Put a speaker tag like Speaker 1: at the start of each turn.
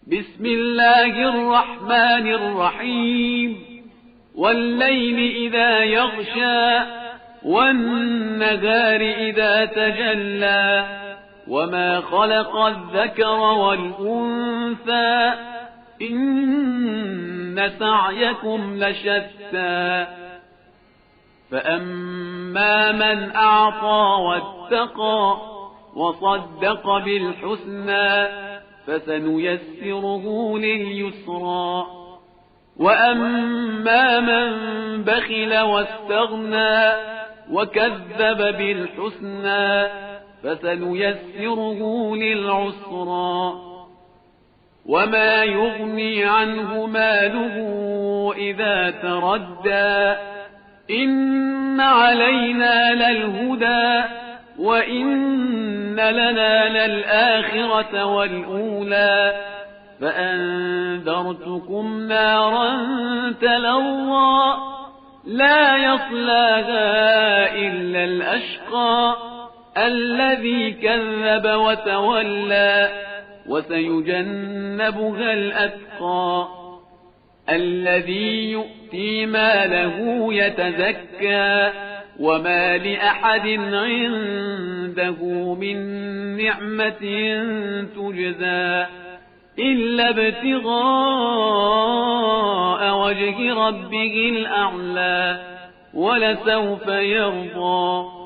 Speaker 1: بسم الله الرحمن الرحيم والليل إذا يغشى والنهار إذا تجلى وما خلق الذكر والأنثى إن سعيكم لشتى فأما من أعطى واتقى وصدق بالحسنى فسنيسره لليسرى وأما من بخل واستغنى وكذب بالحسنى فسنيسره للعسرى وما يغني عنه ماله إذا تردى إن علينا للهدى وإن لنا للآخرة والأولى فأنذرتكم نارا تلظى لا يصلاها إلا الأشقى الذي كذب وتولى وسيجنبها الأتقى الذي يؤتي ماله يتزكى وما لأحد عنده من نعمة تجزى إلا ابتغاء وجه ربه الأعلى ولسوف يرضى